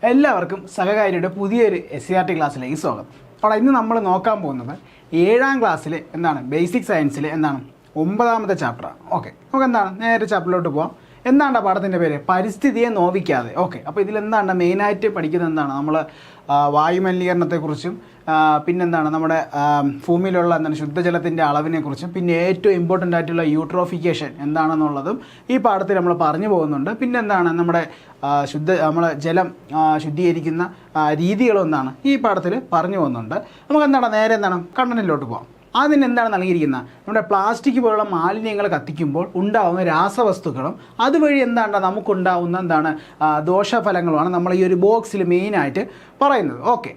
എല്ലാവർക്കും സഹകാരിയുടെ പുതിയൊരു SCERT ക്ലാസ്സിലേക്ക് സ്വാഗതം. അപ്പോൾ ഇന്ന് നമ്മൾ നോക്കാൻ പോകുന്നത് 7ാം ക്ലാസ്സിലെ ബേസിക് സയൻസിലെ 9ാമത്തെ ചാപ്റ്ററാണ്. ഓക്കെ, നമുക്ക് നേരെ ചാപ്റ്ററിലോട്ട് പോകാം. എന്താണ് പാഠത്തിൻ്റെ പേര്? പരിസ്ഥിതിയെ നോവിക്കാതെ. ഓക്കെ, അപ്പോൾ ഇതിലെന്താണ് മെയിനായിട്ട് പഠിക്കുന്നത്? നമ്മൾ വായുമലിനീകരണത്തെക്കുറിച്ചും പിന്നെന്താണ് നമ്മുടെ ഭൂമിയിലുള്ള ശുദ്ധജലത്തിൻ്റെ അളവിനെക്കുറിച്ചും പിന്നെ ഏറ്റവും ഇമ്പോർട്ടൻ്റ് ആയിട്ടുള്ള യൂട്രോഫിക്കേഷൻ എന്താണെന്നുള്ളതും ഈ പാഠത്തിൽ നമ്മൾ പറഞ്ഞു പോകുന്നുണ്ട്. പിന്നെന്താണ് നമ്മുടെ ജലം ശുദ്ധീകരിക്കുന്ന രീതികളൊന്നാണ് ഈ പാഠത്തിൽ പറഞ്ഞു പോകുന്നുണ്ട്. നമുക്ക് നേരെ കണ്ടന്റിലോട്ട് പോകാം. അതിന് എന്താണ് നൽകിയിരിക്കുന്നത്? നമ്മുടെ പ്ലാസ്റ്റിക് പോലുള്ള മാലിന്യങ്ങൾ കത്തിക്കുമ്പോൾ ഉണ്ടാകുന്ന രാസവസ്തുക്കളും അതുവഴി നമുക്കുണ്ടാകുന്ന ദോഷഫലങ്ങളുമാണ് നമ്മൾ ഈ ഒരു ബോക്സിൽ മെയിനായിട്ട് പറയുന്നത്. ഓക്കെ,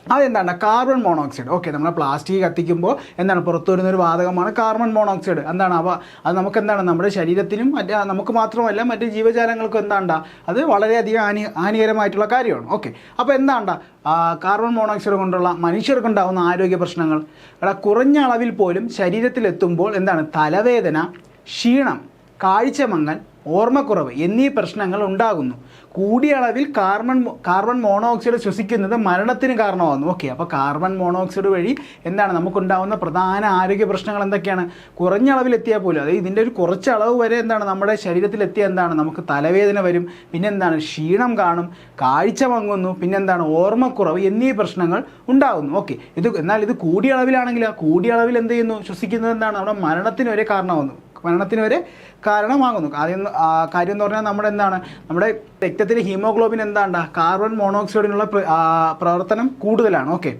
അതെന്താണ്? Carbon monoxide. ഓക്കെ, നമ്മൾ പ്ലാസ്റ്റിക് കത്തിക്കുമ്പോൾ പുറത്തു വരുന്നൊരു വാതകമാണ് കാർബൺ മോണോക്സൈഡ്. അത് നമ്മുടെ ശരീരത്തിനും നമുക്ക് മാത്രമല്ല മറ്റ് ജീവജാലങ്ങൾക്കും അത് വളരെയധികം ഹാനികരമായിട്ടുള്ള കാര്യമാണ്. ഓക്കെ, അപ്പോൾ കാർബൺ മോണോക്സൈഡ് കൊണ്ടുള്ള മനുഷ്യർക്കുണ്ടാകുന്ന ആരോഗ്യ പ്രശ്നങ്ങൾ കുറഞ്ഞ അളവിൽ പോലും ശരീരത്തിലെത്തുമ്പോൾ തലവേദന, ക്ഷീണം, കാഴ്ചമങ്ങൽ, ഓർമ്മക്കുറവ് എന്നീ പ്രശ്നങ്ങൾ ഉണ്ടാകുന്നു. കൂടിയ അളവിൽ കാർബൺ മോണോക്സൈഡ് ശ്വസിക്കുന്നത് മരണത്തിന് കാരണമാകുന്നു. ഓക്കെ, അപ്പോൾ കാർബൺ മോണോക്സൈഡ് വഴി നമുക്കുണ്ടാകുന്ന പ്രധാന ആരോഗ്യ പ്രശ്നങ്ങൾ എന്തൊക്കെയാണ്? കുറഞ്ഞ അളവിലെത്തിയാൽ പോലും, അതായത് ഇതിൻ്റെ ഒരു കുറച്ച് അളവ് വരെ നമ്മുടെ ശരീരത്തിലെത്തിയ നമുക്ക് തലവേദന വരും, ക്ഷീണം കാണും, കാഴ്ച മങ്ങുന്നു, ഓർമ്മക്കുറവ് എന്നീ പ്രശ്നങ്ങൾ ഉണ്ടാകുന്നു. ഓക്കെ, എന്നാൽ ഇത് കൂടിയ അളവിലാണെങ്കിൽ ആ കൂടിയ അളവിൽ എന്ത് ചെയ്യുന്നു? ശ്വസിക്കുന്നത് നമ്മുടെ മരണത്തിന് വരെ കാരണമാകുന്നു. കാര്യം എന്ന് പറഞ്ഞാൽ നമ്മുടെ രക്തത്തിലെ ഹീമോഗ്ലോബിൻ കാർബൺ മോണോക്സൈഡിനുള്ള പ്രവർത്തനം കൂടുതലാണ്. ഓക്കെ,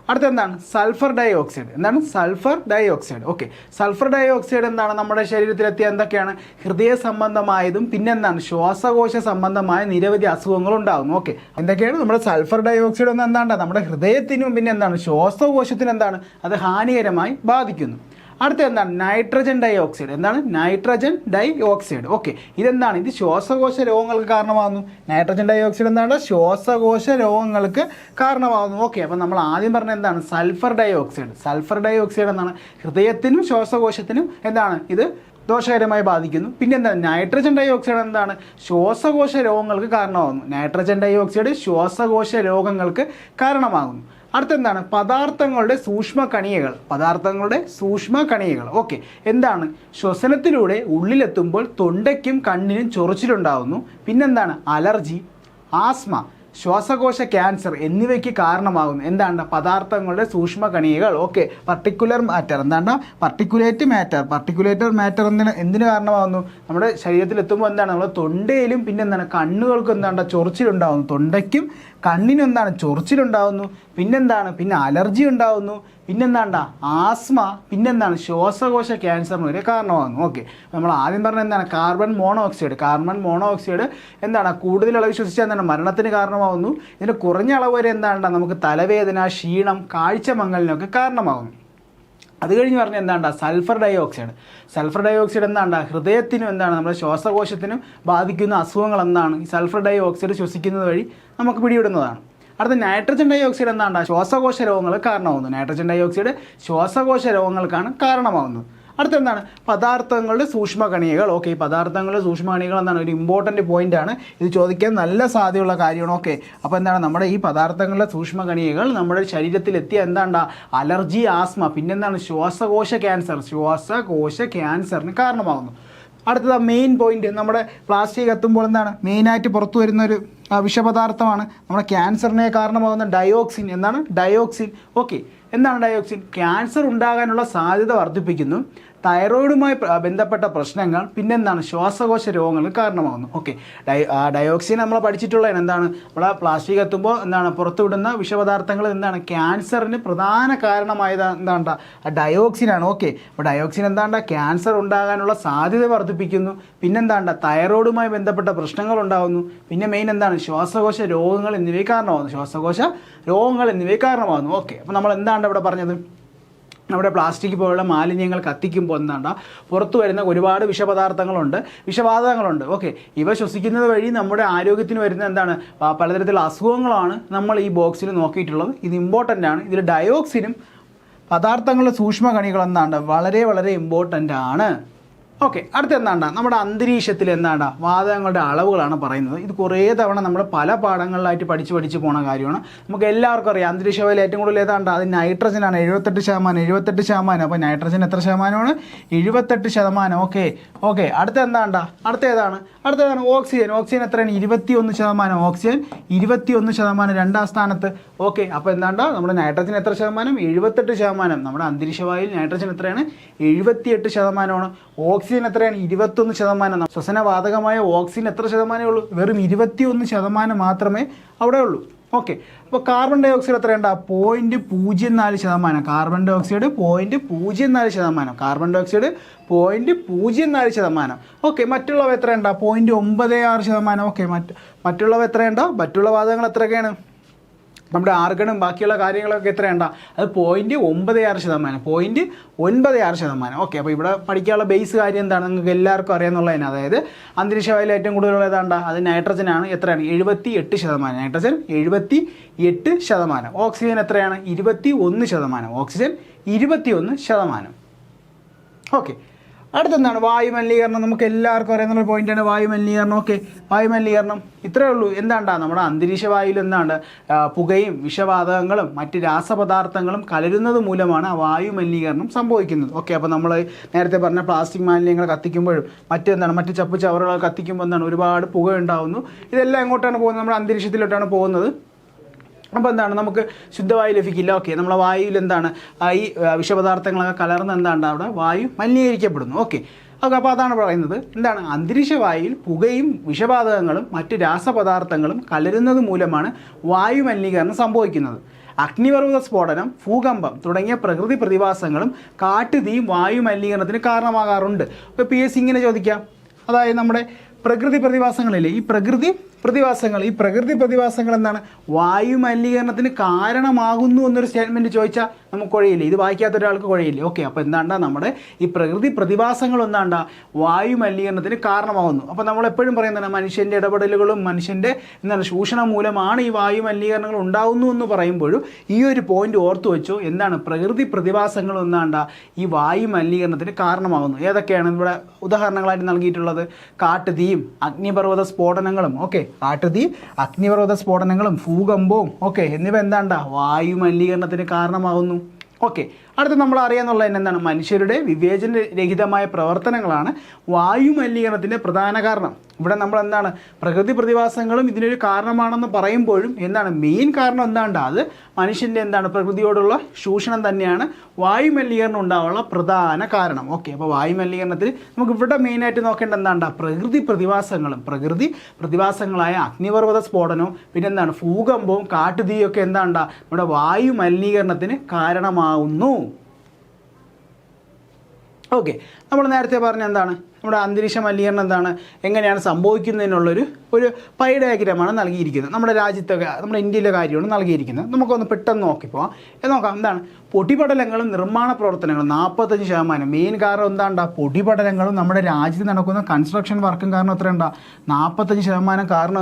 അടുത്ത sulphur dioxide. Sulphur dioxide. Okay, sulphur dioxide നമ്മുടെ ശരീരത്തിലെത്തിയ എന്തൊക്കെയാണ്? ഹൃദയ സംബന്ധമായതും ശ്വാസകോശ സംബന്ധമായ നിരവധി അസുഖങ്ങൾ ഉണ്ടാകുന്നു. ഓക്കെ, എന്തൊക്കെയാണ്? നമ്മുടെ സൾഫർ ഡൈ ഓക്സൈഡ് നമ്മുടെ ഹൃദയത്തിനും ശ്വാസകോശത്തിനും അത് ഹാനികരമായി ബാധിക്കുന്നു. അടുത്ത nitrogen dioxide. Nitrogen dioxide. Okay, ഇത് ശ്വാസകോശ രോഗങ്ങൾക്ക് കാരണമാകുന്നു. നൈട്രജൻ ഡൈ ഓക്സൈഡ് ശ്വാസകോശ രോഗങ്ങൾക്ക് കാരണമാകുന്നു. ഓക്കെ, അപ്പോൾ നമ്മൾ ആദ്യം പറഞ്ഞ sulphur dioxide. Sulphur dioxide ഹൃദയത്തിനും ശ്വാസകോശത്തിനും ഇത് ദോഷകരമായി ബാധിക്കുന്നു. പിന്നെ നൈട്രജൻ ഡൈ ഓക്സൈഡ് ശ്വാസകോശ രോഗങ്ങൾക്ക് കാരണമാകുന്നു. നൈട്രജൻ ഡൈ ഓക്സൈഡ് ശ്വാസകോശ രോഗങ്ങൾക്ക് കാരണമാകുന്നു. അടുത്ത പദാർത്ഥങ്ങളുടെ സൂക്ഷ്മകണികകൾ. ഓക്കെ, ശ്വസനത്തിലൂടെ ഉള്ളിലെത്തുമ്പോൾ തൊണ്ടയ്ക്കും കണ്ണിനും ചൊറിച്ചിലുണ്ടാകുന്നു. അലർജി, ആസ്മ, ശ്വാസകോശ ക്യാൻസർ എന്നിവയ്ക്ക് കാരണമാകുന്നു. പദാർത്ഥങ്ങളുടെ സൂക്ഷ്മകണികകൾ. ഓക്കെ, പർട്ടിക്കുലേറ്റ് മാറ്റർ എന്തിനു കാരണമാകുന്നു? നമ്മുടെ ശരീരത്തിലെത്തുമ്പോൾ നമ്മുടെ തൊണ്ടയിലും കണ്ണുകൾക്കും ചൊറിച്ചിലുണ്ടാകുന്നു. തൊണ്ടയ്ക്കും കണ്ണിനും ചൊറിച്ചിലുണ്ടാകുന്നു. പിന്നെ അലർജി ഉണ്ടാകുന്നു. ആസ്മ, ശ്വാസകോശ ക്യാൻസറിന് വരെ കാരണമാകുന്നു. ഓക്കെ, നമ്മൾ ആദ്യം പറഞ്ഞ കാർബൺ മോണോക്സൈഡ് കൂടുതൽ അളവ് ശ്വസിച്ചാൽ മരണത്തിന് കാരണമാകുന്നു. ഇതിൻ്റെ കുറഞ്ഞ അളവ് വരെ നമുക്ക് തലവേദന, ക്ഷീണം, കാഴ്ചമങ്ങലിനൊക്കെ കാരണമാകുന്നു. അത് കഴിഞ്ഞ് പറഞ്ഞാൽ സൾഫർ ഡൈ ഓക്സൈഡ്. ഹൃദയത്തിനും നമ്മുടെ ശ്വാസകോശത്തിനും ബാധിക്കുന്ന അസുഖങ്ങൾ ഈ സൾഫർ ഡൈ ഓക്സൈഡ് ശ്വസിക്കുന്നത് വഴി നമുക്ക് പിടിപെടുന്നതാണ്. അടുത്ത നൈട്രജൻ ഡൈ ഓക്സൈഡ് ശ്വാസകോശ രോഗങ്ങൾക്ക് കാരണമാകുന്നു. നൈട്രജൻ ഡൈ ഓക്സൈഡ് ശ്വാസകോശ രോഗങ്ങൾക്കാണ് കാരണമാകുന്നത്. അടുത്ത പദാർത്ഥങ്ങളുടെ സൂക്ഷ്മകണികകൾ. ഓക്കെ, ഈ പദാർത്ഥങ്ങളുടെ സൂക്ഷ്മകണികൾ ഒരു ഇമ്പോർട്ടൻറ്റ് പോയിൻ്റാണ്. ഇത് ചോദിക്കാൻ നല്ല സാധ്യതയുള്ള കാര്യമാണ്. ഓക്കെ, അപ്പോൾ നമ്മുടെ ഈ പദാർത്ഥങ്ങളുടെ സൂക്ഷ്മകണികകൾ നമ്മുടെ ശരീരത്തിലെത്തിയ അലർജി, ആസ്മ, ശ്വാസകോശ ക്യാൻസറിന് കാരണമാകുന്നു. അടുത്തത് മെയിൻ പോയിന്റ്, നമ്മുടെ പ്ലാസ്റ്റിക് കത്തുമ്പോൾ മെയിനായിട്ട് പുറത്തു വരുന്നൊരു വിഷപദാർത്ഥമാണ് നമ്മുടെ ക്യാൻസറിനെ കാരണമാകുന്ന dioxin. Dioxin. Okay, dioxin? Cancer ഉണ്ടാകാനുള്ള സാധ്യത വർദ്ധിപ്പിക്കുന്നു. തൈറോയിഡുമായി ബന്ധപ്പെട്ട പ്രശ്നങ്ങൾ ശ്വാസകോശ രോഗങ്ങൾക്ക് കാരണമാകുന്നു. ഓക്കെ, ഡയോക്സിൻ നമ്മൾ പഠിച്ചിട്ടുള്ളതാണ്. നമ്മുടെ പ്ലാസ്റ്റിക് കത്തുമ്പോൾ പുറത്തുവിടുന്ന വിഷപദാർത്ഥങ്ങൾ ക്യാൻസറിന് പ്രധാന കാരണമായത് ഡയോക്സിനാണ്. ഓക്കെ, അപ്പോൾ ഡയോക്സിൻ ക്യാൻസർ ഉണ്ടാകാനുള്ള സാധ്യത വർദ്ധിപ്പിക്കുന്നു. തൈറോയിഡുമായി ബന്ധപ്പെട്ട പ്രശ്നങ്ങൾ ഉണ്ടാകുന്നു. മെയിൻ ശ്വാസകോശ രോഗങ്ങൾ എന്നിവയെ കാരണമാകുന്നു. ഓക്കെ, അപ്പോൾ നമ്മൾ ഇവിടെ പറഞ്ഞത്? നമ്മുടെ പ്ലാസ്റ്റിക് പോലുള്ള മാലിന്യങ്ങൾ കത്തിക്കുമ്പോൾ പുറത്തു വരുന്ന ഒരുപാട് വിഷവാതകങ്ങളുണ്ട്. ഓക്കെ, ഇവ ശ്വസിക്കുന്നത് വഴി നമ്മുടെ ആരോഗ്യത്തിന് വരുന്ന പലതരത്തിലുള്ള അസുഖങ്ങളാണ് നമ്മൾ ഈ ബോക്സിൽ നോക്കിയിട്ടുള്ളത്. ഇത് ഇമ്പോർട്ടൻ്റ് ആണ്. ഇതിൽ ഡയോക്സിനും പദാർത്ഥങ്ങളുടെ സൂക്ഷ്മകണികൾ വളരെ വളരെ ഇമ്പോർട്ടൻ്റ് ആണ്. ഓക്കെ, അടുത്ത എന്താണ്ട നമ്മുടെ അന്തരീക്ഷത്തിൽ എന്താണ്ട വാതകങ്ങളുടെ അളവുകളാണ് പറയുന്നത്. ഇത് കുറേ തവണ നമ്മൾ പല പാഠങ്ങളിലായിട്ട് പഠിച്ച് പോണ കാര്യമാണ്. നമുക്ക് എല്ലാവർക്കും അറിയാം അന്തരീക്ഷ വായുവിൽ ഏറ്റവും കൂടുതൽ ഏതാണ്ട് അത് നൈട്രജനാണ്. 78%. അപ്പോൾ നൈട്രജൻ എത്ര ശതമാനമാണ്? 78%. ഓക്കെ. അടുത്ത ഏതാണ്? ഓക്സിജൻ എത്രയാണ്? 21%. ഓക്സിജൻ 21%, രണ്ടാം സ്ഥാനത്ത്. ഓക്കെ, അപ്പോൾ നമ്മുടെ നൈട്രജൻ എത്ര ശതമാനം? 78%. നമ്മുടെ അന്തരീക്ഷ വായുവിൽ നൈട്രജൻ എത്രയാണ്? 78%. ഓക്സിജൻ എത്രയാണ്? 21%. ശ്വസനവാതകമായ ഓക്സിജൻ എത്ര ശതമാനമേ ഉള്ളൂ? വെറും 21% മാത്രമേ അവിടെ ഉള്ളൂ. ഓക്കെ, അപ്പോൾ കാർബൺ ഡൈ ഓക്സൈഡ് എത്രയുണ്ട്? 0.04%. Carbon dye oxide 0.04%. ഓക്കെ, മറ്റുള്ളവ എത്രയുണ്ട്? 0.96%. ഓക്കെ, മറ്റുള്ളവ എത്രയുണ്ട്? മറ്റുള്ള വാതകങ്ങൾ എത്രയൊക്കെയാണ്? നമ്മുടെ ആർഗണും ബാക്കിയുള്ള കാര്യങ്ങളൊക്കെ എത്രയുണ്ട? അത് 0.96%. ഓക്കെ, അപ്പോൾ ഇവിടെ പഠിക്കാനുള്ള ബേസ് കാര്യം എന്താണ്? നിങ്ങൾക്ക് എല്ലാവർക്കും അറിയാമെന്നുള്ളതിന്, അതായത് അന്തരീക്ഷ വായുവിൽ ഏറ്റവും കൂടുതൽ ഏതാണ്ട അത് നൈട്രജനാണ്. എത്രയാണ്? 78%. നൈട്രജൻ 78%. ഓക്സിജൻ എത്രയാണ്? 21%. ഓക്സിജൻ 21%. ഓക്കെ, അടുത്തെന്താണ്? വായുമലിനീകരണം. നമുക്ക് എല്ലാവർക്കും അറിയാവുന്ന പോയിന്റാണ് വായുമലിനീകരണം. ഓക്കെ, വായുമലിനീകരണം ഇത്രയേ ഉള്ളൂ. നമ്മുടെ അന്തരീക്ഷ വായുവിൽ പുകയും വിഷവാതകങ്ങളും മറ്റ് രാസപദാർത്ഥങ്ങളും കലരുന്നത് മൂലമാണ് ആ വായുമലിനീകരണം സംഭവിക്കുന്നത്. ഓക്കെ, അപ്പോൾ നമ്മൾ നേരത്തെ പറഞ്ഞ പ്ലാസ്റ്റിക് മാലിന്യങ്ങൾ കത്തിക്കുമ്പോഴും മറ്റ് ചപ്പ് ചവറുകൾ കത്തിക്കുമ്പോൾ ഒരുപാട് പുക ഉണ്ടാകുന്നു. ഇതെല്ലാം എങ്ങോട്ടാണ് പോകുന്നത്? നമ്മുടെ അന്തരീക്ഷത്തിലോട്ടാണ് പോകുന്നത്. അപ്പോൾ നമുക്ക് ശുദ്ധവായു ലഭിക്കില്ല. ഓക്കെ, നമ്മളെ വായുവിൽ ഈ വിഷപദാർത്ഥങ്ങളൊക്കെ കലർന്ന് അവിടെ വായു മലിനീകരിക്കപ്പെടുന്നു. ഓക്കെ, അപ്പോൾ അതാണ് പറയുന്നത്. അന്തരീക്ഷ വായുവിൽ പുകയും വിഷവാതകങ്ങളും മറ്റ് രാസപദാർത്ഥങ്ങളും കലരുന്നത് മൂലമാണ് വായു മലിനീകരണം സംഭവിക്കുന്നത്. അഗ്നിപർവ്വത സ്ഫോടനം, ഭൂകമ്പം തുടങ്ങിയ പ്രകൃതി പ്രതിഭാസങ്ങളും കാട്ടുതീയും വായു മലിനീകരണത്തിന് കാരണമാകാറുണ്ട്. അപ്പോൾ PSC ഇങ്ങനെ ചോദിക്കാം, അതായത് നമ്മുടെ പ്രകൃതി പ്രതിഭാസങ്ങളില്ലേ, ഈ പ്രകൃതി പ്രതിഭാസങ്ങൾ വായു മലിനീകരണത്തിന് കാരണമാകുന്നു എന്നൊരു സ്റ്റേറ്റ്മെൻറ്റ് ചോദിച്ചാൽ നമുക്ക് കുഴയില്ല. ഇത് വായിക്കാത്ത ഒരാൾക്ക് കുഴയില്ല. ഓക്കെ, അപ്പോൾ നമ്മുടെ ഈ പ്രകൃതി പ്രതിഭാസങ്ങൾ വായു മലിനീകരണത്തിന് കാരണമാകുന്നു. അപ്പോൾ നമ്മൾ എപ്പോഴും പറയുന്നത് മനുഷ്യൻ്റെ ഇടപെടലുകളും മനുഷ്യൻ്റെ ചൂഷണം മൂലമാണ് ഈ വായു മലിനീകരണങ്ങൾ ഉണ്ടാകുന്നു എന്ന് പറയുമ്പോഴും ഈ ഒരു പോയിന്റ് ഓർത്തു വെച്ചോ. പ്രകൃതി പ്രതിഭാസങ്ങൾ ഈ വായു മലിനീകരണത്തിന് കാരണമാകുന്നു. ഏതൊക്കെയാണ് ഇവിടെ ഉദാഹരണങ്ങളായിട്ട് നൽകിയിട്ടുള്ളത്? കാട്ടുതീയും അഗ്നിപർവ്വത സ്ഫോടനങ്ങളും. ഓക്കെ, കാട്ടുതീ, അഗ്നിപർവ്വത സ്ഫോടനങ്ങളും ഭൂകമ്പവും എന്നിവ വായു മലിനീകരണത്തിന് കാരണമാകുന്നു. ഓക്കെ, അടുത്ത നമ്മൾ അറിയാന്നുള്ളത് മനുഷ്യരുടെ വിവേചനരഹിതമായ പ്രവർത്തനങ്ങളാണ് വായു മലിനീകരണത്തിൻ്റെ പ്രധാന കാരണം. ഇവിടെ നമ്മൾ പ്രകൃതി പ്രതിഭാസങ്ങളും ഇതിനൊരു കാരണമാണെന്ന് പറയുമ്പോഴും മെയിൻ കാരണം അത് മനുഷ്യൻ്റെ പ്രകൃതിയോടുള്ള ചൂഷണം തന്നെയാണ് വായു മലിനീകരണം ഉണ്ടാവാനുള്ള പ്രധാന കാരണം. ഓക്കെ, അപ്പോൾ വായു മലിനീകരണത്തിൽ നമുക്ക് ഇവിടെ മെയിനായിട്ട് നോക്കേണ്ട പ്രകൃതി പ്രതിഭാസങ്ങളായ അഗ്നിപർവ്വത സ്ഫോടനവും പിന്നെ ഭൂകമ്പവും കാട്ടുതീയൊക്കെ നമ്മുടെ വായു മലിനീകരണത്തിന് കാരണമാവുന്നു. ഓക്കെ, നമ്മൾ നേരത്തെ പറഞ്ഞ നമ്മുടെ അന്തരീക്ഷ മലിനീകരണം എങ്ങനെയാണ് സംഭവിക്കുന്നതിനുള്ളൊരു പൈ ഡയഗ്രമാണ് നൽകിയിരിക്കുന്നത്. നമ്മുടെ രാജ്യത്തൊക്കെ നമ്മുടെ ഇന്ത്യയിലെ കാര്യമാണ് നൽകിയിരിക്കുന്നത്. നമുക്കൊന്ന് പെട്ടെന്ന് നോക്കാം. പൊടിപടലങ്ങളും നിർമ്മാണ പ്രവർത്തനങ്ങളും 45%. മെയിൻ കാരണം പൊടിപടലങ്ങളും നമ്മുടെ രാജ്യത്ത് നടക്കുന്ന കൺസ്ട്രക്ഷൻ വർക്കും കാരണം എത്രയുണ്ടാ? 45% കാരണം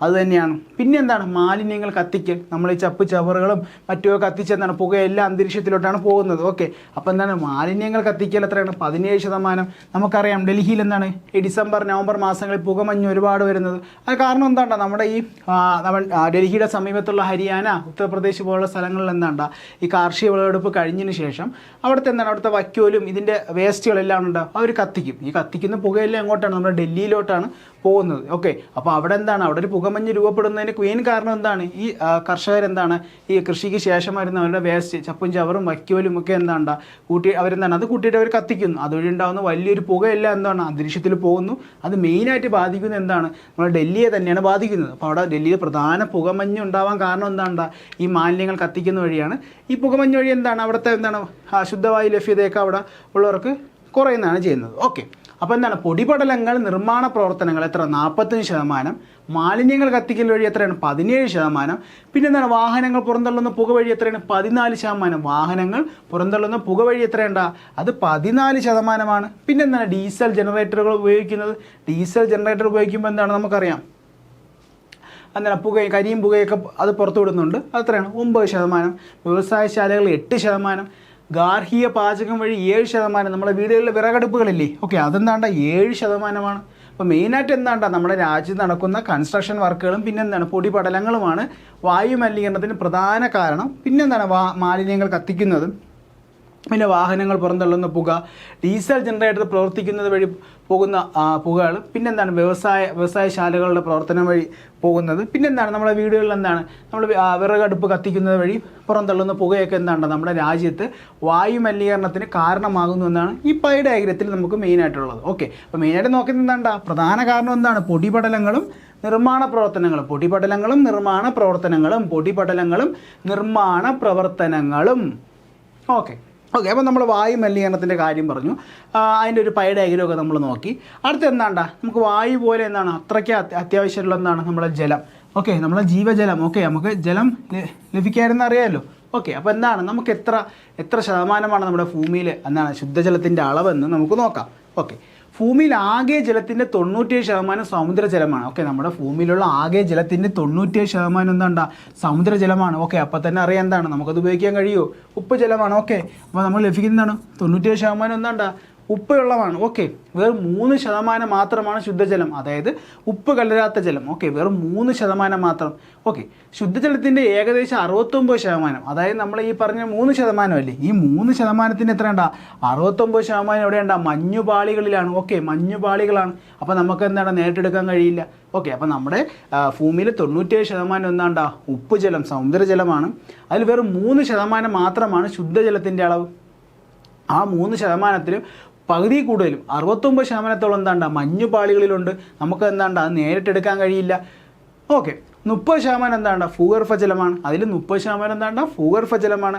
അത് തന്നെയാണ്. പിന്നെ മാലിന്യങ്ങൾ കത്തിക്കൽ. നമ്മൾ ഈ ചപ്പ് ചവറുകളും മറ്റും കത്തിച്ച് പുകയെല്ലാം അന്തരീക്ഷത്തിലോട്ടാണ് പോകുന്നത്. ഓക്കെ, അപ്പോൾ മാലിന്യങ്ങൾ കത്തിക്കൽ എത്രയാണ്? 17%. നമുക്കറിയാം ഡൽഹിയിൽ ഈ ഡിസംബർ നവംബർ മാസങ്ങളിൽ പുകമഞ്ഞ് ഒരുപാട് വരുന്നത്. അത് കാരണം നമ്മുടെ ഈ ഡൽഹിയുടെ സമീപത്തുള്ള ഹരിയാന, ഉത്തർപ്രദേശ് പോലുള്ള സ്ഥലങ്ങളിൽ ഈ കാർഷിക വിളവെടുപ്പ് കഴിഞ്ഞതിന് ശേഷം അവിടുത്തെ വൈക്കോലും ഇതിൻ്റെ വേസ്റ്റുകളെല്ലാം അവർ കത്തിക്കും. ഈ കത്തിക്കുന്ന പുകയെല്ലാം എങ്ങോട്ടാണ്? നമ്മുടെ ഡൽഹിയിലോട്ടാണ് പോകുന്നത്. ഓക്കെ, അപ്പോൾ അവിടെ അവിടെ ഒരു പുകമഞ്ഞ് രൂപപ്പെടുന്നതിന് മെയിൻ കാരണം ഈ കർഷകർ ഈ കൃഷിക്ക് ശേഷം വരുന്ന അവരുടെ വേസ്റ്റ് ചപ്പും ചവറും വൈക്കോലും ഒക്കെ കൂട്ടി അത് കൂട്ടിയിട്ട് അവർ കത്തിക്കുന്നു. അതുവഴി ഉണ്ടാകുന്ന വലിയൊരു പുകയെല്ലാം അന്തരീക്ഷത്തിൽ പോകുന്നു. അത് മെയിനായിട്ട് ബാധിക്കുന്നത് നമ്മുടെ ഡൽഹിയെ തന്നെയാണ് ബാധിക്കുന്നത്. അപ്പോൾ അവിടെ ഡൽഹിയിൽ പ്രധാന പുകമഞ്ഞ് ഉണ്ടാവാൻ കാരണം ഈ മാലിന്യങ്ങൾ കത്തിക്കുന്ന വഴിയാണ്. ഈ പുകമഞ്ഞ് വഴി അവിടുത്തെ ശുദ്ധവായു ലഭ്യതയൊക്കെ അവിടെ ഉള്ളവർക്ക് കുറയുന്നതാണ് ചെയ്യുന്നത്. ഓക്കെ, അപ്പോൾ പൊടിപടലങ്ങൾ, നിർമ്മാണ പ്രവർത്തനങ്ങൾ എത്ര? 45%. മാലിന്യങ്ങൾ കത്തിക്കൽ വഴി എത്രയാണ്? 17%. പിന്നെ വാഹനങ്ങൾ പുറന്തള്ളുന്ന പുക വഴി എത്രയാണ്? 14%. വാഹനങ്ങൾ പുറന്തള്ളുന്ന പുക വഴി എത്രയുണ്ടാ? അത് 14%. പിന്നെ ഡീസൽ ജനറേറ്ററുകൾ ഉപയോഗിക്കുന്നത്. ഡീസൽ ജനറേറ്റർ ഉപയോഗിക്കുമ്പോൾ നമുക്കറിയാം കരിയും പുകയൊക്കെ അത് പുറത്തു വിടുന്നുണ്ട്. അത് എത്രയാണ്? 9%. വ്യവസായശാലകൾ 8%. ഗാർഹിക പാചകം വഴി 7%. നമ്മുടെ വീടുകളിലെ വിറകടുപ്പുകളില്ലേ, ഓക്കെ, അതെന്താണ്ട 7%. അപ്പോൾ മെയിനായിട്ട് എന്താണ്ട നമ്മുടെ രാജ്യത്ത് നടക്കുന്ന കൺസ്ട്രക്ഷൻ വർക്കുകളും പിന്നെന്താണ് പൊടിപടലങ്ങളുമാണ് വായു മലിനീകരണത്തിന് പ്രധാന കാരണം. പിന്നെന്താണ് മാലിന്യങ്ങൾ കത്തിക്കുന്നതും പിന്നെ വാഹനങ്ങൾ പുറന്തള്ളുന്ന പുക, ഡീസൽ ജനറേറ്റർ പ്രവർത്തിക്കുന്നത് വഴി പോകുന്ന പുകകൾ, പിന്നെന്താണ് വ്യവസായശാലകളുടെ പ്രവർത്തനം വഴി പോകുന്നത്, പിന്നെന്താണ് നമ്മുടെ വീടുകളിൽ എന്താണ് നമ്മൾ വിറകടുപ്പ് കത്തിക്കുന്നത് വഴി പുറന്തള്ളുന്ന പുകയൊക്കെ എന്താണ് നമ്മുടെ രാജ്യത്ത് വായു മലിനീകരണത്തിന് കാരണമാകുന്നു എന്നാണ് ഈ പൈ ഡയഗ്രത്തിൽ നമുക്ക് മെയിനായിട്ടുള്ളത്. ഓക്കെ, അപ്പോൾ മെയിനായിട്ട് നോക്കുന്നത് എന്താ പ്രധാന കാരണം എന്താണ് പൊടിപടലങ്ങളും നിർമ്മാണ പ്രവർത്തനങ്ങളും ഓക്കെ. അപ്പോൾ നമ്മൾ വായു മലിനീകരണത്തിൻ്റെ കാര്യം പറഞ്ഞു, അതിൻ്റെ ഒരു പൈ ഡയഗ്രമൊക്കെ നമ്മൾ നോക്കി. അടുത്ത് എന്താണ്ട നമുക്ക് വായു പോലെ എന്താണ് അത്രയ്ക്ക് അത്യാവശ്യമുള്ള എന്താണ് നമ്മുടെ ജലം. ഓക്കെ, നമ്മളെ ജീവജലം. ഓക്കെ, നമുക്ക് ജലം ലഭിക്കാമെന്ന് അറിയാമല്ലോ. ഓക്കെ, അപ്പോൾ എന്താണ് നമുക്ക് എത്ര ശതമാനമാണ് നമ്മുടെ ഭൂമിയിൽ എന്താണ് ശുദ്ധജലത്തിൻ്റെ അളവെന്ന് നമുക്ക് നോക്കാം. ഓക്കെ, ഭൂമിയിൽ ആകെ ജലത്തിൻ്റെ 97% സമുദ്രജലമാണ്. ഓക്കെ, നമ്മുടെ ഭൂമിയിലുള്ള ആകെ ജലത്തിൻ്റെ 97% എന്താ സമുദ്രജലമാണ്. ഓക്കെ, അപ്പോൾ തന്നെ അറിയാം എന്താണ് നമുക്കത് ഉപയോഗിക്കാൻ കഴിയുമോ, ഉപ്പ് ജലമാണ്. ഓക്കെ, അപ്പോൾ നമ്മൾ ലഭിക്കുന്നതാണ് 97% എന്താ ഉപ്പ് വെള്ളമാണ്. ഓക്കെ, വെറും 3% മാത്രമാണ് ശുദ്ധജലം, അതായത് ഉപ്പ് കലരാത്ത ജലം. ഓക്കെ, വെറും 3% മാത്രം. ഓക്കെ, ശുദ്ധജലത്തിൻ്റെ ഏകദേശം 69%, അതായത് നമ്മൾ ഈ പറഞ്ഞ 3% അല്ലേ, ഈ 3% എത്ര ഉണ്ടാ 69% എവിടെയുണ്ടാ മഞ്ഞുപാളികളിലാണ്. ഓക്കെ, മഞ്ഞുപാളികളാണ്. അപ്പോൾ നമുക്ക് എന്താണ് നേരിട്ടെടുക്കാൻ കഴിയില്ല. ഓക്കെ, അപ്പോൾ നമ്മുടെ ഭൂമിയിൽ 97% എന്താണ്ടാ ഉപ്പ് ജലം, സമുദ്രജലമാണ്. അതിൽ വെറും 3% മാത്രമാണ് ശുദ്ധജലത്തിൻ്റെ അളവ്. ആ 3%-ൽ പകുതി കൂടുതലും 69% എന്താണ്ട മഞ്ഞുപാളികളിലുണ്ട്. നമുക്ക് എന്താണ്ട അത് നേരിട്ടെടുക്കാൻ കഴിയില്ല. ഓക്കെ, 30% എന്താണ്ട ഭൂഗർഭജലമാണ്. അതിൽ 30% എന്താണ്ട ഭൂഗർഭജലമാണ്.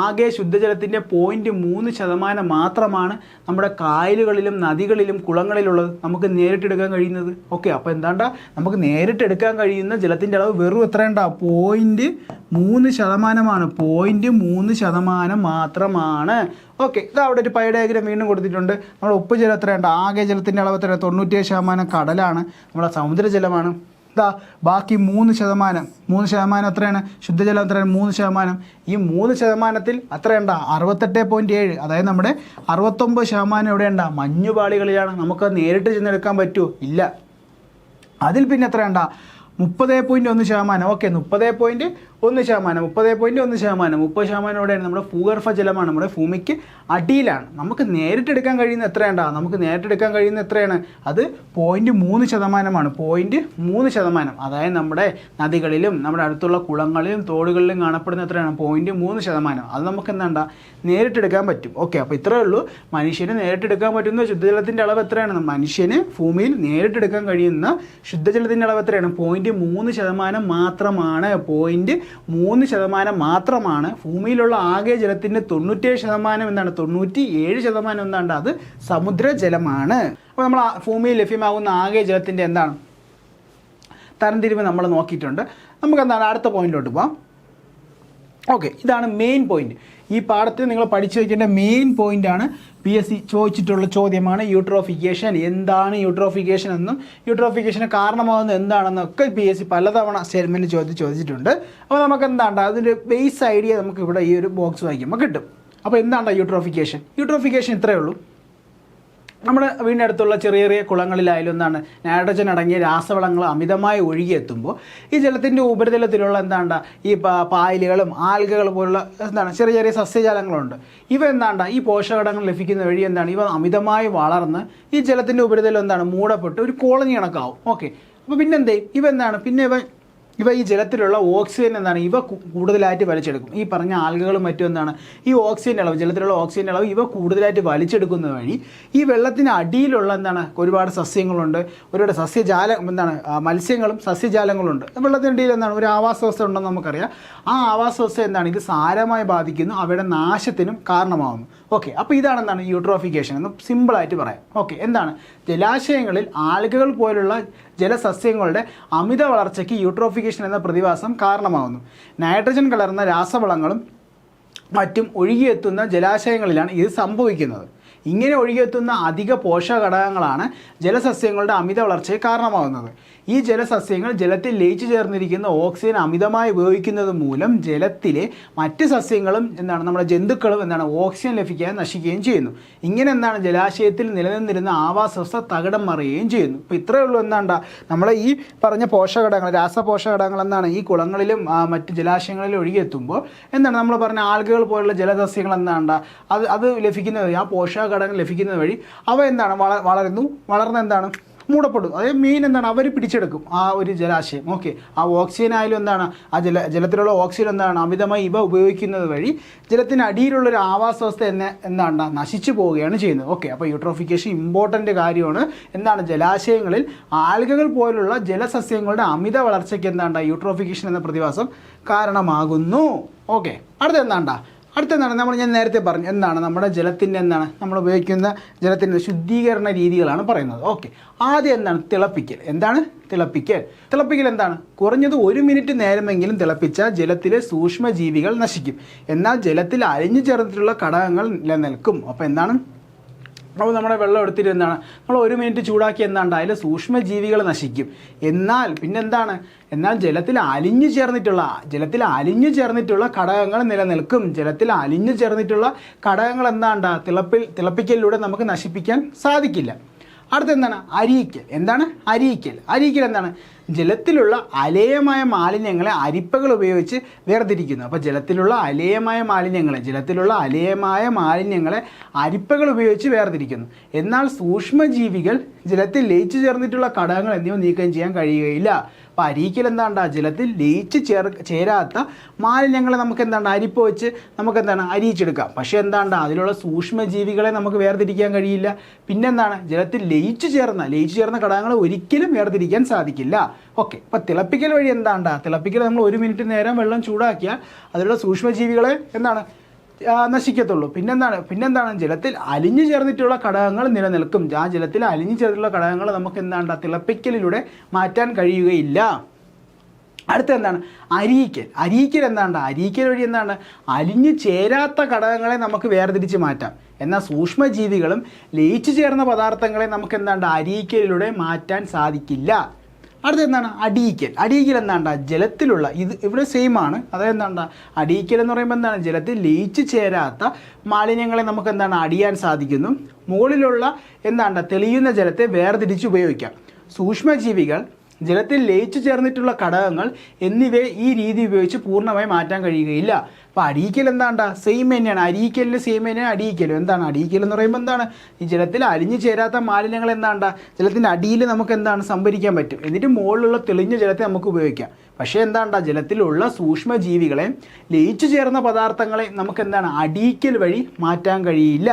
ആകെ ശുദ്ധജലത്തിൻ്റെ 0.3% മാത്രമാണ് നമ്മുടെ കായലുകളിലും നദികളിലും കുളങ്ങളിലുള്ളത് നമുക്ക് നേരിട്ടെടുക്കാൻ കഴിയുന്നത്. ഓക്കെ, അപ്പോൾ എന്താണ്ട നമുക്ക് നേരിട്ടെടുക്കാൻ കഴിയുന്ന ജലത്തിൻ്റെ അളവ് വെറും എത്രയുണ്ടാ 0.3%. 0.3% മാത്രമാണ്. ഓക്കെ, ഇത് അവിടെ ഒരു പൈ ഡയഗ്രം വീണ്ടും കൊടുത്തിട്ടുണ്ട്. നമ്മുടെ ഉപ്പ് ജലം എത്രയുണ്ട്, ആകെ ജലത്തിൻ്റെ അളവ് എത്രയാണ് 97% കടലാണ്, നമ്മുടെ സമുദ്രജലമാണ്. ഇതാ ബാക്കി 3% എത്രയാണ് ശുദ്ധജലം, എത്രയാണ് 3%. ഈ 3%-ൽ എത്രയുണ്ട 68.7, അതായത് നമ്മുടെ 69% എവിടെയുണ്ട മഞ്ഞുപാളികളിലാണ്. നമുക്ക് നേരിട്ട് ചെന്നെടുക്കാൻ പറ്റുമോ, ഇല്ല. അതിൽ പിന്നെ എത്രയുണ്ട 30.1%. ഓക്കെ, 30.1%. 30% എവിടെയാണ് നമ്മുടെ ഭൂഗർഭജലമാണ്, നമ്മുടെ ഭൂമിക്ക് അടിയിലാണ്. നമുക്ക് നേരിട്ടെടുക്കാൻ കഴിയുന്ന എത്രയാണ് അത് 0.3%. 0.3%, അതായത് നമ്മുടെ നദികളിലും നമ്മുടെ അടുത്തുള്ള കുളങ്ങളിലും തോടുകളിലും കാണപ്പെടുന്ന എത്രയാണ് 0.3%. അത് നമുക്ക് എന്താ നേരിട്ടെടുക്കാൻ പറ്റും. ഓക്കെ, അപ്പോൾ ഇത്രയേ ഉള്ളൂ. മനുഷ്യന് നേരിട്ടെടുക്കാൻ പറ്റുന്ന ശുദ്ധജലത്തിൻ്റെ അളവ് എത്രയാണ്, മനുഷ്യന് ഭൂമിയിൽ നേരിട്ടെടുക്കാൻ കഴിയുന്ന ശുദ്ധജലത്തിൻ്റെ അളവ് എത്രയാണ് 0.3% മാത്രമാണ്. 0.3% മാത്രമാണ്. ഭൂമിയിലുള്ള ആകെ ജലത്തിൻ്റെ 97% എന്താണ് 97% എന്താണ്ട് അത് സമുദ്രജലമാണ്. അപ്പോൾ നമ്മൾ ഭൂമിയിൽ ലഭ്യമാകുന്ന ആകെ ജലത്തിൻ്റെ എന്താണ് തരംതിരിവ് നമ്മൾ നോക്കിയിട്ടുണ്ട്. നമുക്ക് എന്താണ് അടുത്ത പോയിന്റിലോട്ട് പോകാം. ഓക്കെ, ഇതാണ് മെയിൻ പോയിന്റ്. ഈ പാഠത്തിൽ നിങ്ങൾ പഠിച്ചു വയ്ക്കേണ്ട മെയിൻ പോയിൻ്റാണ്. PSC ചോദിച്ചിട്ടുള്ള ചോദ്യമാണ് യൂട്രോഫിക്കേഷൻ. എന്താണ് യൂട്രോഫിക്കേഷൻ എന്നും യൂട്രോഫിക്കേഷന് കാരണമാകുന്നത് എന്താണെന്നൊക്കെ PSC പലതവണ സ്റ്റേറ്റ്മെൻറ്റ് ചോദിച്ചിട്ടുണ്ട്. അപ്പോൾ നമുക്ക് എന്താണ് അതിൻ്റെ ബേസ് ഐഡിയ നമുക്ക് ഇവിടെ ഈ ഒരു ബോക്സ് വായിക്കുമ്പോൾ കിട്ടും. അപ്പോൾ എന്താണ് യൂട്രോഫിക്കേഷൻ ഇത്രയേ ഉള്ളൂ. നമ്മുടെ വീടിനടുത്തുള്ള ചെറിയ ചെറിയ കുളങ്ങളിലായാലും എന്താണ് നൈട്രജൻ അടങ്ങിയ രാസവളങ്ങൾ അമിതമായി ഒഴുകിയെത്തുമ്പോൾ ഈ ജലത്തിൻ്റെ ഉപരിതലത്തിലുള്ള എന്താണ്ട ഈ പായലുകളും ആൽഗകൾ പോലുള്ള എന്താണ് ചെറിയ ചെറിയ സസ്യജാലങ്ങളുണ്ട്. ഇവ എന്താണ്ട ഈ പോഷകഘടകങ്ങൾ ലഭിക്കുന്ന വഴി എന്താണ് ഇവ അമിതമായി വളർന്ന് ഈ ജലത്തിൻ്റെ ഉപരിതലം എന്താണ് മൂടപ്പെട്ട് ഒരു കോളനി കണക്കാവും. ഓക്കെ, അപ്പോൾ പിന്നെന്തേ ഇവ എന്താണ് ഇവ ഈ ജലത്തിലുള്ള ഓക്സിജൻ എന്താണ് ഇവ കൂടുതലായിട്ട് വലിച്ചെടുക്കും. ഈ പറഞ്ഞ ആൽഗകളും മറ്റും എന്താണ് ഈ ഓക്സിജൻ്റെ അളവ്, ജലത്തിലുള്ള ഓക്സിജൻ്റെ അളവ് ഇവ കൂടുതലായിട്ട് വലിച്ചെടുക്കുന്ന വഴി ഈ വെള്ളത്തിന് അടിയിലുള്ള എന്താണ് ഒരുപാട് സസ്യങ്ങളുണ്ട്, ഒരുപാട് മത്സ്യങ്ങളും സസ്യജാലങ്ങളുണ്ട്. വെള്ളത്തിനടിയിൽ എന്താണ് ഒരു ആവാസ വ്യവസ്ഥ ഉണ്ടെന്ന് നമുക്കറിയാം. ആ ആവാസ വ്യവസ്ഥ എന്താണ് ഇത് സാരമായി ബാധിക്കുന്നു, അവയുടെ നാശത്തിനും കാരണമാകുന്നു. ഓക്കെ, അപ്പോൾ ഇതാണ് എന്താണ് യൂട്രോഫിക്കേഷൻ എന്ന് സിമ്പിളായിട്ട് പറയാം. ഓക്കെ, എന്താണ് ജലാശയങ്ങളിൽ ആൽഗകൾ പോലുള്ള ജലസസ്യങ്ങളുടെ അമിത വളർച്ചയ്ക്ക് യൂട്രോഫിക്കേഷൻ എന്ന പ്രതിഭാസം കാരണമാകുന്നു. നൈട്രജൻ കലർന്ന രാസവളങ്ങളും മറ്റും ഒഴുകിയെത്തുന്ന ജലാശയങ്ങളിലാണ് ഇത് സംഭവിക്കുന്നത്. ഇങ്ങനെ ഒഴുകിയെത്തുന്ന അധിക പോഷക ഘടകങ്ങളാണ് ജലസസ്യങ്ങളുടെ അമിത വളർച്ചയ്ക്ക് കാരണമാകുന്നത്. ഈ ജലസസ്യങ്ങൾ ജലത്തിൽ ലയിച്ചു ചേർന്നിരിക്കുന്ന ഓക്സിജൻ അമിതമായി ഉപയോഗിക്കുന്നത് മൂലം ജലത്തിലെ മറ്റ് സസ്യങ്ങളും എന്താണ് നമ്മുടെ ജന്തുക്കളും എന്താണ് ഓക്സിജൻ ലഭിക്കാതെ നശിക്കുകയും ചെയ്യുന്നു. ഇങ്ങനെ എന്താണ് ജലാശയത്തിൽ നിലനിന്നിരുന്ന ആവാസവ്യവസ്ഥ തകിടം മറിയുകയും ചെയ്യുന്നു. ഇപ്പോൾ ഇത്രയേ ഉള്ളൂ. എന്താണ്ടാ നമ്മളെ ഈ പറഞ്ഞ പോഷകഘടകങ്ങൾ, രാസപോഷകഘടകങ്ങൾ എന്താണ് ഈ കുളങ്ങളിലും മറ്റ് ജലാശയങ്ങളിലും ഒഴുകിയെത്തുമ്പോൾ എന്താണ് നമ്മൾ പറഞ്ഞ ആൽഗകൾ പോലുള്ള ജലസസ്യങ്ങൾ എന്താണ്ടാ അത് ലഭിക്കുന്നത്, ആ പോഷകഘടകങ്ങൾ ലഭിക്കുന്നത് വഴി അവ എന്താണ് വളർന്ന് എന്താണ് മൂടപ്പെടും. അതായത് മീൻ എന്താണ് അവർ പിടിച്ചെടുക്കും ആ ഒരു ജലാശയം. ഓക്കെ, ആ ഓക്സിജൻ ആയാലും എന്താണ് ആ ജലത്തിലുള്ള ഓക്സിജൻ എന്താണ് അമിതമായി ഇവ ഉപയോഗിക്കുന്നത് വഴി ജലത്തിന് അടിയിലുള്ളൊരു ആവാസവ്യവസ്ഥ എന്താണ് നശിച്ചു പോവുകയാണ് ചെയ്യുന്നത്. ഓക്കെ, അപ്പോൾ യൂട്രോഫിക്കേഷൻ ഇമ്പോർട്ടൻ്റ് കാര്യമാണ്. എന്താണ് ജലാശയങ്ങളിൽ ആൽഗകൾ പോലുള്ള ജലസസ്യങ്ങളുടെ അമിത വളർച്ചയ്ക്ക് എന്താണ് യൂട്രോഫിക്കേഷൻ എന്ന പ്രതിഭാസം കാരണമാകുന്നു. ഓക്കെ, അടുത്തെന്താണ് ഞാൻ നേരത്തെ പറഞ്ഞു എന്താണ് നമ്മുടെ ജലത്തിൻ്റെ എന്താണ് നമ്മൾ ഉപയോഗിക്കുന്ന ജലത്തിൻ്റെ ശുദ്ധീകരണ രീതികളാണ് പറയുന്നത്. ഓക്കെ, ആദ്യം എന്താണ് തിളപ്പിക്കൽ. തിളപ്പിക്കൽ എന്താണ് കുറഞ്ഞത് 1 മിനിറ്റ് നേരമെങ്കിലും തിളപ്പിച്ചാൽ ജലത്തിലെ സൂക്ഷ്മജീവികൾ നശിക്കും, എന്നാൽ ജലത്തിൽ അലിഞ്ഞു ചേർന്നിട്ടുള്ള ഘടകങ്ങൾ നിലനിൽക്കും. അപ്പോൾ എന്താണ് അപ്പോൾ നമ്മുടെ വെള്ളം എടുത്തിട്ട് എന്താണ് നമ്മൾ 1 മിനിറ്റ് ചൂടാക്കി എന്താണ്ട് അതിൽ സൂക്ഷ്മജീവികൾ നശിക്കും. എന്നാൽ ജലത്തിൽ അലിഞ്ഞു ചേർന്നിട്ടുള്ള ഘടകങ്ങൾ നിലനിൽക്കും. ജലത്തിൽ അലിഞ്ഞു ചേർന്നിട്ടുള്ള ഘടകങ്ങൾ തിളപ്പിക്കലിലൂടെ നമുക്ക് നശിപ്പിക്കാൻ സാധിക്കില്ല. അടുത്തെന്താണ് അരിയിക്കൽ എന്താണ് ജലത്തിലുള്ള അലേയമായ മാലിന്യങ്ങളെ അരിപ്പകൾ ഉപയോഗിച്ച് വേർതിരിക്കുന്നു. അപ്പോൾ ജലത്തിലുള്ള അലേയമായ മാലിന്യങ്ങളെ അരിപ്പകൾ ഉപയോഗിച്ച് വേർതിരിക്കുന്നു. എന്നാൽ സൂക്ഷ്മജീവികൾ ജലത്തിൽ ലയിച്ചു ചേർന്നിട്ടുള്ള ഘടകങ്ങൾ എന്നിവ നീക്കം ചെയ്യാൻ കഴിയുകയില്ല. അപ്പോൾ അരിയിക്കൽ ജലത്തിൽ ലയിച്ച് ചേരാത്ത മാലിന്യങ്ങളെ നമുക്ക് അരിപ്പ വെച്ച് നമുക്ക് അരിയിച്ചെടുക്കാം. പക്ഷേ അതിലുള്ള സൂക്ഷ്മജീവികളെ നമുക്ക് വേർതിരിക്കാൻ കഴിയില്ല. ജലത്തിൽ ലയിച്ചു ചേർന്ന ഘടകങ്ങളെ ഒരിക്കലും വേർതിരിക്കാൻ സാധിക്കില്ല. ഓക്കെ, അപ്പോൾ തിളപ്പിക്കൽ വഴി തിളപ്പിക്കൽ നമ്മൾ 1 മിനിറ്റ് നേരം വെള്ളം ചൂടാക്കിയാൽ അതിലുള്ള സൂക്ഷ്മജീവികളെ നശിക്കത്തുള്ളൂ. പിന്നെന്താണ് ജലത്തിൽ അലിഞ്ഞു ചേർന്നിട്ടുള്ള ഘടകങ്ങൾ നിലനിൽക്കും. ആ ജലത്തിൽ അലിഞ്ഞു ചേർന്നിട്ടുള്ള ഘടകങ്ങൾ നമുക്ക് തിളപ്പിക്കലിലൂടെ മാറ്റാൻ കഴിയുകയില്ല. അടുത്ത അരിയിക്കൽ അരിയിക്കൽ വഴി അലിഞ്ഞു ചേരാത്ത ഘടകങ്ങളെ നമുക്ക് വേർതിരിച്ച് മാറ്റാം. എന്നാൽ സൂക്ഷ്മജീവികളും ലയിച്ചു ചേർന്ന പദാർത്ഥങ്ങളെ നമുക്ക് അരിയിക്കലിലൂടെ മാറ്റാൻ സാധിക്കില്ല. അടുത്ത അടിയിക്കൽ ജലത്തിലുള്ള ഇവിടെ സെയിം ആണ്. അതായത് അടിയിക്കൽ എന്ന് പറയുമ്പോൾ ജലത്തിൽ ലയിച്ചു ചേരാത്ത മാലിന്യങ്ങളെ നമുക്ക് അടിയാൻ സാധിക്കുന്നു. മുകളിലുള്ള തെളിയുന്ന ജലത്തെ വേർതിരിച്ച് ഉപയോഗിക്കാം. സൂക്ഷ്മജീവികൾ ജലത്തിൽ ലയിച്ചു ചേർന്നിട്ടുള്ള ഘടകങ്ങൾ എന്നിവയെ ഈ രീതി ഉപയോഗിച്ച് പൂർണ്ണമായി മാറ്റാൻ കഴിയുകയില്ല. അപ്പോൾ അടിയിക്കൽ സെയിം തന്നെയാണ്. അരിയിക്കലിന് സെയിം തന്നെയാണ് അടിയിക്കലും. അടിയിക്കൽ എന്ന് പറയുമ്പോൾ ഈ ജലത്തിൽ അലിഞ്ഞു ചേരാത്ത മാലിന്യങ്ങൾ ജലത്തിൻ്റെ അടിയിൽ നമുക്ക് സംഭരിക്കാൻ പറ്റും. എന്നിട്ട് മുകളിലുള്ള തെളിഞ്ഞ ജലത്തെ നമുക്ക് ഉപയോഗിക്കാം. പക്ഷേ ജലത്തിലുള്ള സൂക്ഷ്മജീവികളെ ലയിച്ചു ചേർന്ന പദാർത്ഥങ്ങളെ നമുക്ക് അടിയിക്കൽ വഴി മാറ്റാൻ കഴിയില്ല.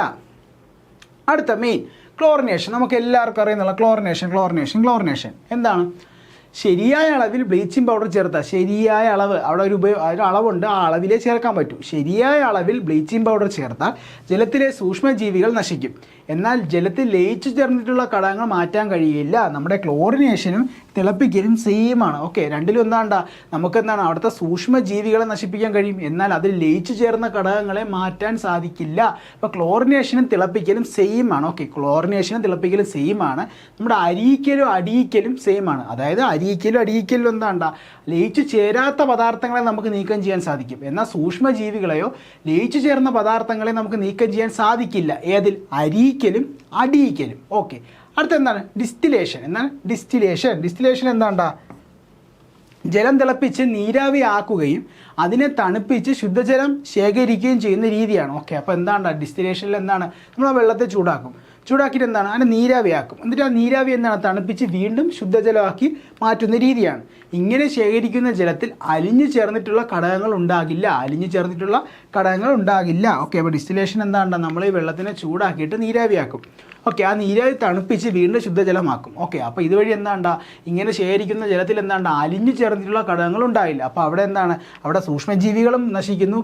അടുത്ത മെയിൻ ക്ലോറിനേഷൻ. നമുക്ക് എല്ലാവർക്കും അറിയുന്നുള്ള ക്ലോറിനേഷൻ എന്താണ്? ശരിയായ അളവിൽ ബ്ലീച്ചിങ് പൗഡർ ചേർത്താൽ ശരിയായ അളവ് അവിടെ ഒരു അളവുണ്ട്, ആ അളവിലേ ചേർക്കാൻ പറ്റൂ. ശരിയായ അളവിൽ ബ്ലീച്ചിങ് പൗഡർ ചേർത്താൽ ജലത്തിലെ സൂക്ഷ്മജീവികൾ നശിക്കും. എന്നാൽ ജലത്തിൽ ലയിച്ചു ചേർന്നിട്ടുള്ള ഘടകങ്ങൾ മാറ്റാൻ കഴിയില്ല. നമ്മുടെ ക്ലോറിനേഷനും തിളപ്പിക്കലും സെയിം ആണ്. ഓക്കെ, രണ്ടിലും നമുക്ക് അവിടുത്തെ സൂക്ഷ്മജീവികളെ നശിപ്പിക്കാൻ കഴിയും, എന്നാൽ അതിൽ ലയിച്ചു ചേർന്ന ഘടകങ്ങളെ മാറ്റാൻ സാധിക്കില്ല. അപ്പോൾ ക്ലോറിനേഷനും തിളപ്പിക്കലും സെയിം ആണ്. ഓക്കെ, ക്ലോറിനേഷനും തിളപ്പിക്കലും സെയിം ആണ്. നമ്മുടെ അരിയിക്കലും അടിയിക്കലും സെയിം ആണ്. അതായത് അടിയിക്കലും ലയിച്ചു ചേരാത്ത പദാർത്ഥങ്ങളെ നമുക്ക് നീക്കം ചെയ്യാൻ സാധിക്കും, എന്നാൽ സൂക്ഷ്മജീവികളെയോ ലയിച്ചു ചേർന്ന പദാർത്ഥങ്ങളെ നമുക്ക് നീക്കം ചെയ്യാൻ സാധിക്കില്ല. ഏതിൽ? അരിയിക്കലും അടിയിക്കലും. ഓക്കെ, അടുത്ത ഡിസ്റ്റിലേഷൻ ജലം തിളപ്പിച്ച് നീരാവി ആക്കുകയും അതിനെ തണുപ്പിച്ച് ശുദ്ധജലം ശേഖരിക്കുകയും ചെയ്യുന്ന രീതിയാണ്. ഓക്കെ, അപ്പോൾ ഡിസ്റ്റിലേഷനിൽ നമ്മൾ ആ വെള്ളത്തെ ചൂടാക്കിയിട്ട് അതിനെ നീരാവിയാക്കും. എന്നിട്ട് ആ നീരാവി തണുപ്പിച്ച് വീണ്ടും ശുദ്ധജലമാക്കി മാറ്റുന്ന രീതിയാണ്. ഇങ്ങനെ ശേഖരിക്കുന്ന ജലത്തിൽ അലിഞ്ഞു ചേർന്നിട്ടുള്ള ഘടകങ്ങൾ ഉണ്ടാകില്ല. ഓക്കെ, അപ്പോൾ ഡിസ്റ്റിലേഷൻ നമ്മൾ ഈ വെള്ളത്തിനെ ചൂടാക്കിയിട്ട് നീരാവിയാക്കും. ഓക്കെ, ആ നീരാവി തണുപ്പിച്ച് വീണ്ടും ശുദ്ധജലമാക്കും. ഓക്കെ, അപ്പോൾ ഇതുവഴി ഇങ്ങനെ ശേഖരിക്കുന്ന ജലത്തിൽ അലിഞ്ഞു ചേർന്നിട്ടുള്ള ഘടകങ്ങൾ ഉണ്ടാവില്ല. അപ്പോൾ അവിടെ സൂക്ഷ്മജീവികളും നശിക്കുന്നു,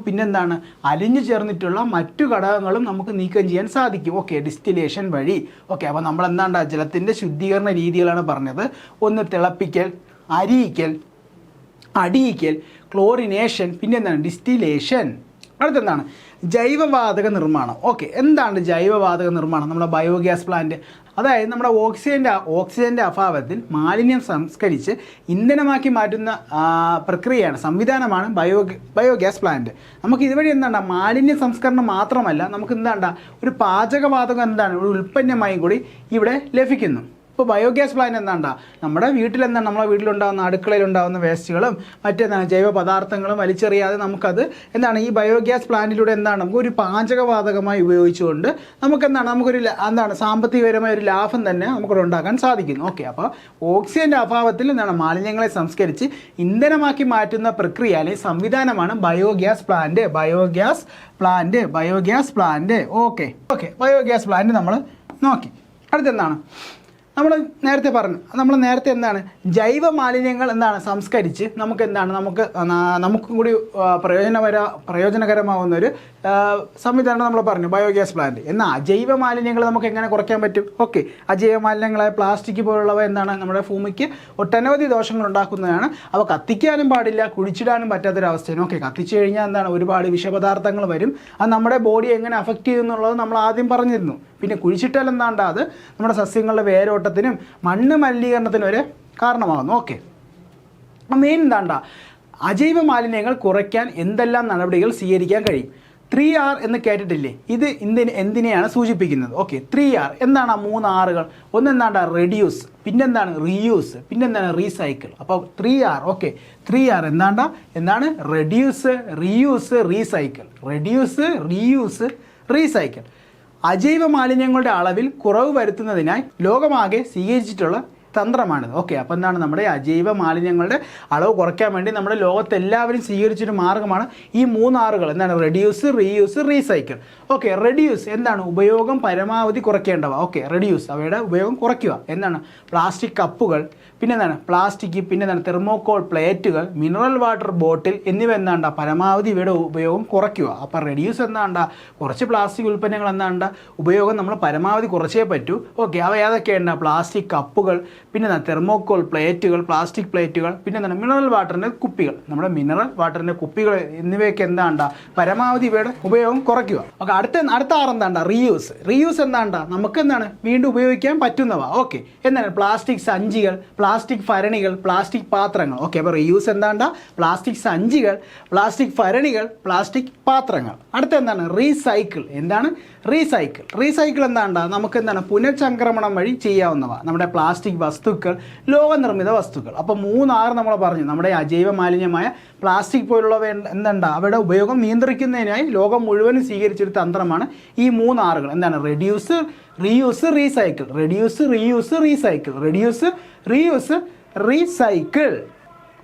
അലിഞ്ഞു ചേർന്നിട്ടുള്ള മറ്റു ഘടകങ്ങളും നമുക്ക് നീക്കം ചെയ്യാൻ സാധിക്കും. ഓക്കെ, ഡിസ്റ്റിലേഷൻ വഴി. ഓക്കെ, അപ്പോൾ നമ്മൾ ജലത്തിൻ്റെ ശുദ്ധീകരണ രീതികളാണ് പറഞ്ഞത്. ഒന്ന് തിളപ്പിക്കൽ, അരിയിക്കൽ, അടിയിക്കൽ, ക്ലോറിനേഷൻ, ഡിസ്റ്റിലേഷൻ. അടുത്തെന്താണ് ജൈവവാതക നിർമ്മാണം. ഓക്കെ, എന്താണ് ജൈവവാതക നിർമ്മാണം? നമ്മുടെ ബയോഗ്യാസ് പ്ലാന്റ്, അതായത് നമ്മുടെ ഓക്സിജൻ്റെ അഭാവത്തിൽ മാലിന്യം സംസ്കരിച്ച് ഇന്ധനമാക്കി മാറ്റുന്ന പ്രക്രിയയാണ്, സംവിധാനമാണ് ബയോഗ്യാസ് പ്ലാന്റ്. നമുക്ക് ഇതുവഴി എന്താണ് മാലിന്യ സംസ്കരണം മാത്രമല്ല, നമുക്ക് എന്താണ് ഒരു പാചകവാതകം എന്താണ് ഒരു ഉൽപ്പന്നമായി കൂടി ഇവിടെ ലഭിക്കുന്നു. ഇപ്പോൾ ബയോഗ്യാസ് പ്ലാന്റ് എന്താണ്ടാ നമ്മുടെ വീട്ടിലെന്താണ് നമ്മളെ വീട്ടിലുണ്ടാകുന്ന അടുക്കളയിലുണ്ടാകുന്ന വേസ്റ്റുകളും മറ്റെന്താണ് ജൈവ പദാർത്ഥങ്ങളും വലിച്ചെറിയാതെ നമുക്കത് എന്താണ് ഈ ബയോഗ്യാസ് പ്ലാന്റിലൂടെ എന്താണ് നമുക്കൊരു പാചകവാതകമായി ഉപയോഗിച്ചുകൊണ്ട് നമുക്കൊരു എന്താണ് സാമ്പത്തികപരമായ ഒരു ലാഭം തന്നെ നമുക്കിവിടെ ഉണ്ടാക്കാൻ സാധിക്കുന്നു. ഓക്കെ, അപ്പോൾ ഓക്സിജൻ്റെ അഭാവത്തിൽ എന്താണ് മാലിന്യങ്ങളെ സംസ്കരിച്ച് ഇന്ധനമാക്കി മാറ്റുന്ന പ്രക്രിയ അല്ലെങ്കിൽ സംവിധാനമാണ് ബയോഗ്യാസ് പ്ലാന്റ്. ബയോഗ്യാസ് പ്ലാന്റ് നമ്മൾ നോക്കി. അടുത്തെന്താണ് നമ്മൾ നേരത്തെ എന്താണ് ജൈവ മാലിന്യങ്ങൾ എന്താണ് സംസ്കരിച്ച് നമുക്കും കൂടി പ്രയോജനകരമാവുന്ന ഒരു സംവിധാനം നമ്മൾ പറഞ്ഞു ബയോഗ്യാസ് പ്ലാന്റ്. എന്നാൽ അജൈവ മാലിന്യങ്ങൾ നമുക്ക് എങ്ങനെ കുറയ്ക്കാൻ പറ്റും? ഓക്കെ, അജൈവ മാലിന്യങ്ങളായ പ്ലാസ്റ്റിക് പോലുള്ളവ എന്താണ് നമ്മുടെ ഭൂമിക്ക് ഒട്ടനവധി ദോഷങ്ങൾ ഉണ്ടാക്കുന്നതാണ്. അവ കത്തിക്കാനും പാടില്ല, കുഴിച്ചിടാനും പറ്റാത്തൊരവസ്ഥയാണ്. ഓക്കെ, കത്തിച്ചു കഴിഞ്ഞാൽ എന്താണ് ഒരുപാട് വിഷപദാർത്ഥങ്ങൾ വരും. അത് നമ്മുടെ ബോഡി എങ്ങനെ അഫക്റ്റ് ചെയ്യുമെന്നുള്ളത് നമ്മൾ ആദ്യം പറഞ്ഞിരുന്നു. പിന്നെ കുഴിച്ചിട്ടാൽ എന്താണ്ടാ അത് നമ്മുടെ സസ്യങ്ങളുടെ വേരോട്ടത്തിനും മണ്ണ് മലിനീകരണത്തിനും വരെ കാരണമാകുന്നു. ഓക്കെ, മെയിൻ എന്താണ്ടാ അജൈവ മാലിന്യങ്ങൾ കുറയ്ക്കാൻ എന്തെല്ലാം നടപടികൾ സ്വീകരിക്കാൻ കഴിയും? 3R എന്ന് കേട്ടിട്ടില്ലേ? ഇത് എന്തിനെയാണ് സൂചിപ്പിക്കുന്നത്? ഓക്കെ, 3R എന്താണ്? ആ 3 Rകൾ. ഒന്നെന്താണ്ടാ റെഡ്യൂസ്, പിന്നെന്താണ് റീയൂസ്, പിന്നെന്താണ് റീസൈക്കിൾ. അപ്പോൾ 3R. ഓക്കെ, 3R എന്താണ് റെഡ്യൂസ്, റീയൂസ്, റീസൈക്കിൾ. അജൈവ മാലിന്യങ്ങളുടെ അളവിൽ കുറവ് വരുത്തുന്നതിനായി ലോകമാകെ സ്വീകരിച്ചിട്ടുള്ള തന്ത്രമാണിത്. ഓക്കെ, അപ്പോൾ എന്താണ് നമ്മുടെ അജൈവ മാലിന്യങ്ങളുടെ അളവ് കുറയ്ക്കാൻ വേണ്ടി നമ്മുടെ ലോകത്തെല്ലാവരും സ്വീകരിച്ചൊരു മാർഗ്ഗമാണ് ഈ 3 Rകൾ. എന്താണ് reduce, reuse, recycle. Okay, reduce എന്താണ് ഉപയോഗം പരമാവധി കുറയ്ക്കേണ്ടവ. ഓക്കെ, റെഡ്യൂസ് അവയുടെ ഉപയോഗം കുറയ്ക്കുക. എന്താണ് പ്ലാസ്റ്റിക് കപ്പുകൾ, പിന്നെന്താണ് പിന്നെന്താണ് തെർമോകോൾ പ്ലേറ്റുകൾ, മിനറൽ വാട്ടർ ബോട്ടിൽ എന്നിവ പരമാവധി ഇവയുടെ ഉപയോഗം കുറയ്ക്കുക. അപ്പോൾ റെഡ്യൂസ് കുറച്ച് പ്ലാസ്റ്റിക് ഉൽപ്പന്നങ്ങൾ ഉപയോഗം നമ്മൾ പരമാവധി കുറച്ചേ പറ്റൂ. ഓക്കെ, അവ ഏതൊക്കെയാണ്? പ്ലാസ്റ്റിക് കപ്പുകൾ, പിന്നെ തെർമോകോൾ പ്ലേറ്റുകൾ, പ്ലാസ്റ്റിക് പ്ലേറ്റുകൾ, പിന്നെ മിനറൽ വാട്ടറിൻ്റെ കുപ്പികൾ, നമ്മുടെ മിനറൽ വാട്ടറിൻ്റെ കുപ്പികൾ എന്നിവയൊക്കെ പരമാവധി ഇവയുടെ ഉപയോഗം കുറയ്ക്കുക. ഓക്കെ, അടുത്ത ആറ് റീയൂസ് നമുക്ക് വീണ്ടും ഉപയോഗിക്കാൻ പറ്റുന്നവ. ഓക്കെ, പ്ലാസ്റ്റിക് സഞ്ചികൾ, പ്ലാസ്റ്റിക് ഭരണികൾ, പ്ലാസ്റ്റിക് പാത്രങ്ങൾ. ഓക്കെ, അപ്പോൾ റീയൂസ് പ്ലാസ്റ്റിക് സഞ്ചികൾ, പ്ലാസ്റ്റിക് ഭരണികൾ, പ്ലാസ്റ്റിക് പാത്രങ്ങൾ. അടുത്ത റീസൈക്കിൾ. റീസൈക്കിൾ നമുക്ക് പുനഃചംക്രമണം വഴി ചെയ്യാവുന്നവ. നമ്മുടെ പ്ലാസ്റ്റിക് വസ്തുക്കൾ, ലോഹനിർമ്മിത വസ്തുക്കൾ. അപ്പോൾ 3 R നമ്മൾ പറഞ്ഞു. നമ്മുടെ അജൈവ മാലിന്യമായ പ്ലാസ്റ്റിക് പോലുള്ളവ അവയുടെ ഉപയോഗം നിയന്ത്രിക്കുന്നതിനായി ലോകം മുഴുവനും സ്വീകരിച്ചൊരു തന്ത്രമാണ് ഈ 3 Rകൾ. Reduce, reuse, recycle.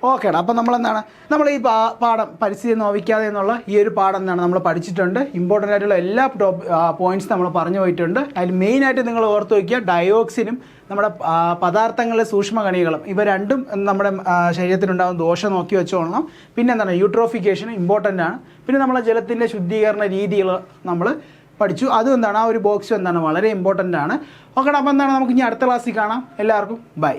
ഓക്കേടാ, അപ്പോൾ നമ്മൾ ഈ പാഠം പരിസ്ഥിതി നോവിക്കാതെ എന്നുള്ള ഈ ഒരു പാഠം നമ്മൾ പഠിച്ചിട്ടുണ്ട്. ഇമ്പോർട്ടൻ്റ് ആയിട്ടുള്ള എല്ലാ പോയിന്റ്സ് നമ്മൾ പറഞ്ഞു പോയിട്ടുണ്ട്. അതിൽ മെയിനായിട്ട് നിങ്ങൾ ഓർത്ത് വയ്ക്കുക ഡയോക്സിനും നമ്മുടെ പദാർത്ഥങ്ങളിലെ സൂക്ഷ്മകണികളും ഇവ രണ്ടും നമ്മുടെ ശരീരത്തിനുണ്ടാകുന്ന ദോഷം നോക്കി വെച്ചോളണം. പിന്നെ യൂട്രോഫിക്കേഷൻ ഇമ്പോർട്ടൻ്റ് ആണ്. പിന്നെ നമ്മളെ ജലത്തിൻ്റെ ശുദ്ധീകരണ രീതികൾ നമ്മൾ പഠിച്ചു. അതും ആ ഒരു ബോക്സ് വളരെ ഇമ്പോർട്ടൻ്റ് ആണ്. ഓക്കെ, അപ്പോൾ നമുക്ക് ഇനി അടുത്ത ക്ലാസ്സിൽ കാണാം. എല്ലാവർക്കും ബൈ.